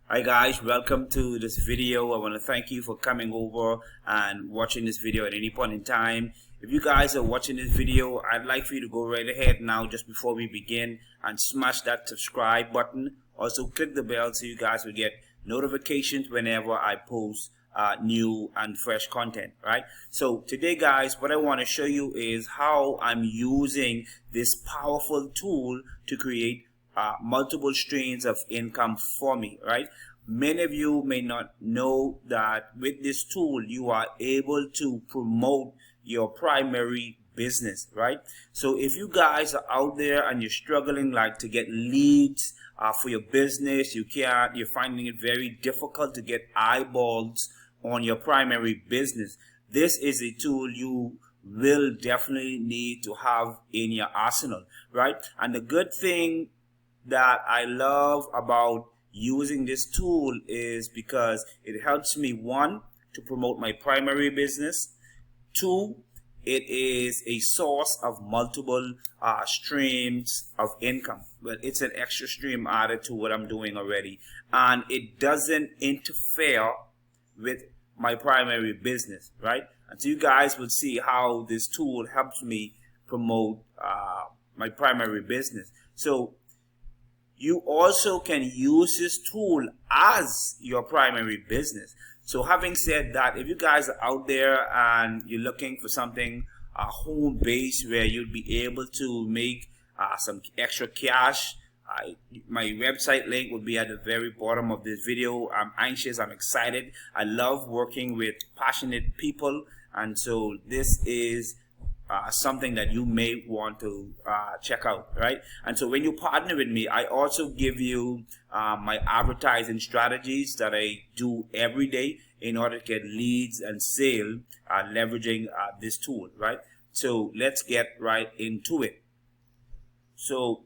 Hi guys, welcome to this video. I want to thank you for coming over and watching this video at any point in time. If you guys are watching this video, I'd like for you to go right ahead now just before we begin and smash that subscribe button. Also click the bell so you guys will get notifications whenever I post new and fresh content, right? So today guys, what I want to show you is how I'm using this powerful tool to create multiple streams of income for me, right? Many of you may not know that with this tool you are able to promote your primary business, right? So if you guys are out there and you're struggling like to get leads for your business, you're finding it very difficult to get eyeballs on your primary business, this is a tool you will definitely need to have in your arsenal, right? And the good thing that I love about using this tool is because it helps me, one, to promote my primary business, two, it is a source of multiple streams of income. Well, it's an extra stream added to what I'm doing already, and it doesn't interfere with my primary business, right? And so you guys will see how this tool helps me promote my primary business. So you also can use this tool as your primary business. So having said that, if you guys are out there and you're looking for something home based where you'll be able to make some extra cash, my website link will be at the very bottom of this video. I'm anxious, I'm excited. I love working with passionate people, and so this is something that you may want to check out, right? And so when you partner with me, I also give you my advertising strategies that I do every day in order to get leads and sale leveraging this tool, right? So let's get right into it. So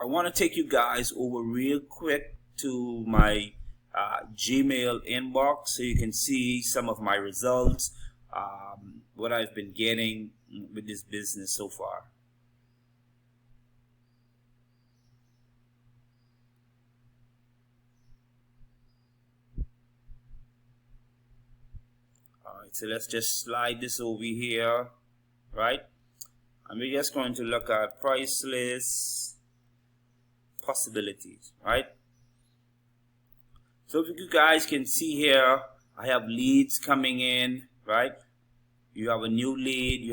I want to take you guys over real quick to my Gmail inbox so you can see some of my results, what I've been getting with this business so far. Alright, so let's just slide this over here, right? And we're just going to look at price list possibilities, right? So if you guys can see here, I have leads coming in, right? You have a new lead,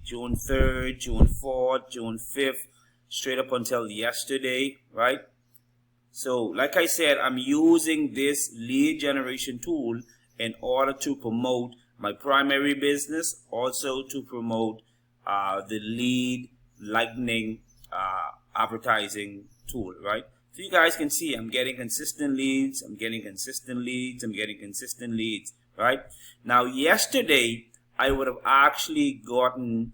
June 3rd, June 4th, June 5th, straight up until yesterday, right? So like I said, I'm using this lead generation tool in order to promote my primary business, also to promote the lead lightning advertising tool, right? So you guys can see I'm getting consistent leads, right? Now yesterday I would have actually gotten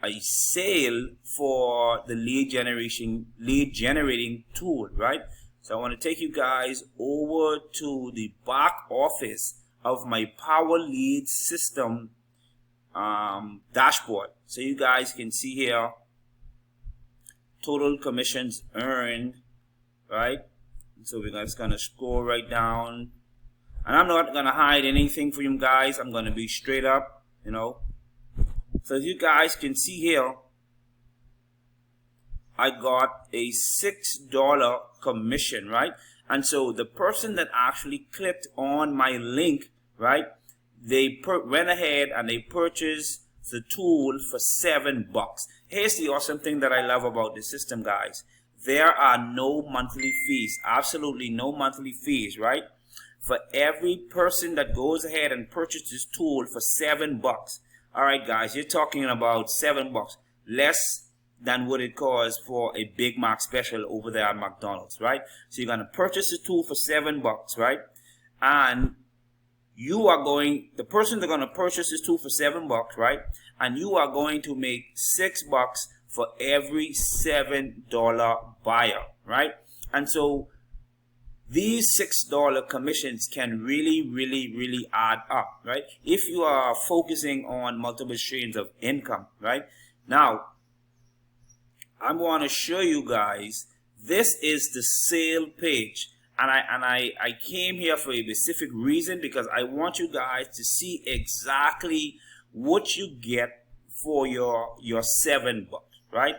a sale for the lead generating tool, right? So I want to take you guys over to the back office of my Power Lead system dashboard, so you guys can see here total commissions earned, right? So we're just gonna scroll right down, and I'm not gonna hide anything for you guys. I'm gonna be straight up, you know. So as you guys can see here, I got a $6 commission, right? And so the person that actually clicked on my link, right, they went ahead and they purchased the tool for $7. Here's the awesome thing that I love about this system, guys. There are no monthly fees, absolutely no monthly fees, right? For every person that goes ahead and purchases this tool for $7. All right, guys, you're talking about $7, less than what it costs for a Big Mac special over there at McDonald's, right? So you're gonna purchase the tool for $7, right? And the person that's gonna purchase this tool for $7, right? And you are going to make $6 for every $7 buyer, right? And so these $6 commissions can really add up, right? If you are focusing on multiple streams of income, right? Now, I'm going to show you guys, this is the sale page, I came here for a specific reason, because I want you guys to see exactly what you get for your $7, right?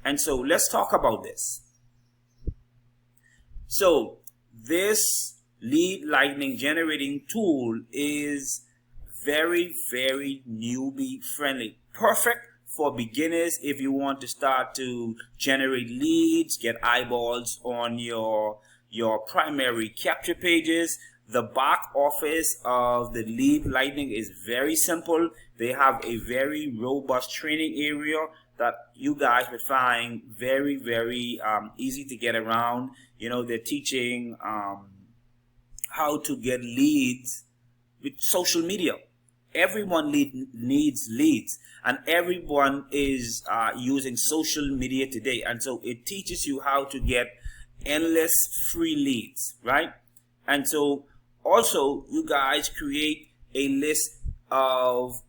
And so let's talk about this. So this lead lightning generating tool is very, very newbie friendly. Perfect for beginners if you want to start to generate leads, get eyeballs on your primary capture pages. The back office of the lead lightning is very simple. They have a very robust training area that you guys would find very, very easy to get around. You know, they're teaching how to get leads with social media. Everyone needs leads, and everyone is using social media today. And so it teaches you how to get endless free leads, right? And so also you guys create a list of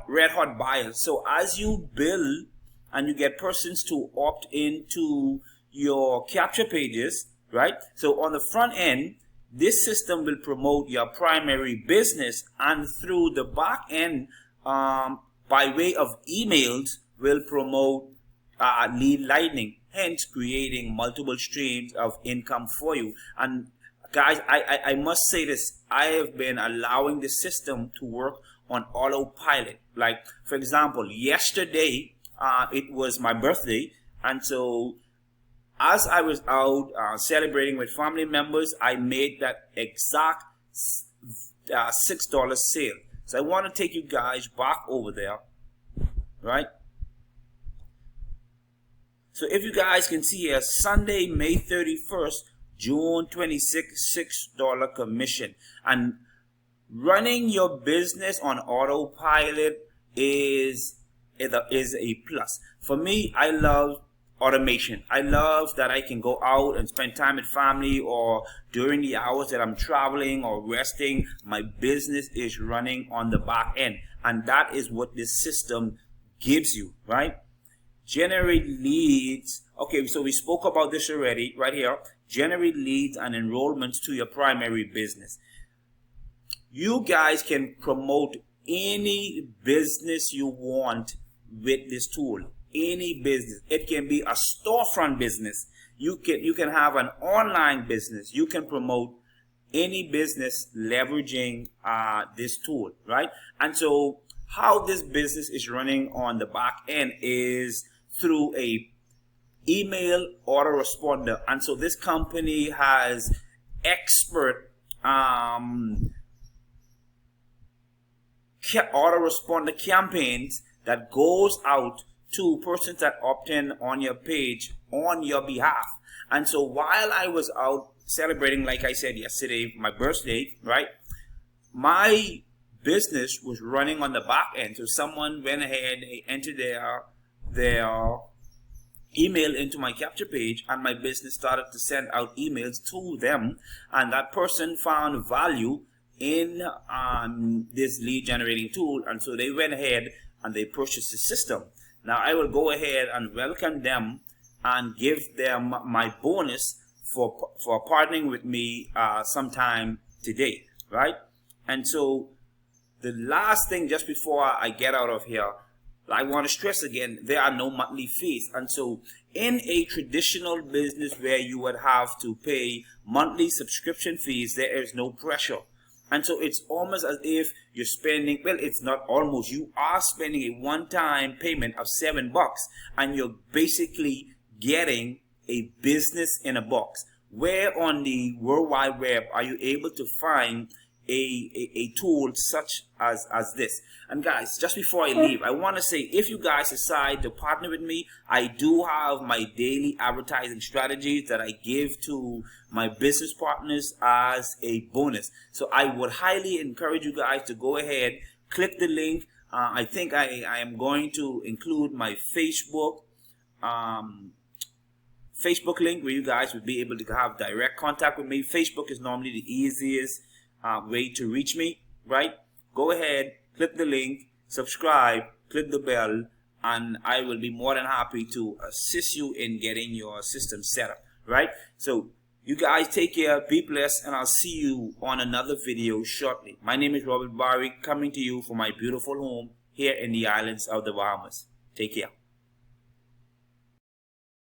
red hot buyers. So as you build and you get persons to opt into your capture pages, right? So on the front end, this system will promote your primary business, and through the back end, by way of emails, will promote lead lightning, hence creating multiple streams of income for you. And guys, I must say this, I have been allowing the system to work on autopilot. Like, for example, yesterday it was my birthday, and so as I was out celebrating with family members, I made that exact $6 sale. So I want to take you guys back over there, right? So if you guys can see here, Sunday, May 31st, June 26th, $6 commission. And running your business on autopilot is a plus. For me, I love automation. I love that I can go out and spend time with family, or during the hours that I'm traveling or resting, my business is running on the back end. And that is what this system gives you, right? Generate leads. Okay, so we spoke about this already right here. Generate leads and enrollments to your primary business. You guys can promote any business you want with this tool. Any business. It can be a storefront business. You can have an online business. You can promote any business leveraging this tool, right? And so how this business is running on the back end is through a email autoresponder. And so this company has expert autoresponder campaigns that goes out to persons that opt in on your page on your behalf. And so while I was out celebrating, like I said yesterday, my birthday, right, my business was running on the back end. So someone went ahead, they entered their email into my capture page, and my business started to send out emails to them, and that person found value in this lead generating tool, and so they went ahead and they purchased the system. Now I will go ahead and welcome them and give them my bonus for partnering with me sometime today, right? And so the last thing, just before I get out of here, I want to stress again, there are no monthly fees. And so in a traditional business where you would have to pay monthly subscription fees, there is no pressure. And so it's almost as if you're spending, well, it's not almost, you are spending a one-time payment of $7, and you're basically getting a business in a box. Where on the World Wide Web are you able to find a tool such as this? And guys, just before I leave, I want to say, if you guys decide to partner with me, I do have my daily advertising strategies that I give to my business partners as a bonus. So I would highly encourage you guys to go ahead, click the link. I think I am going to include my Facebook link, where you guys would be able to have direct contact with me. Facebook is normally the easiest way to reach me, right? Go ahead, click the link, subscribe, click the bell, and I will be more than happy to assist you in getting your system set up, right? So You guys take care, be blessed, and I'll see you on another video shortly. My name is Robert Barry, coming to you from my beautiful home here in the islands of the Bahamas. Take care.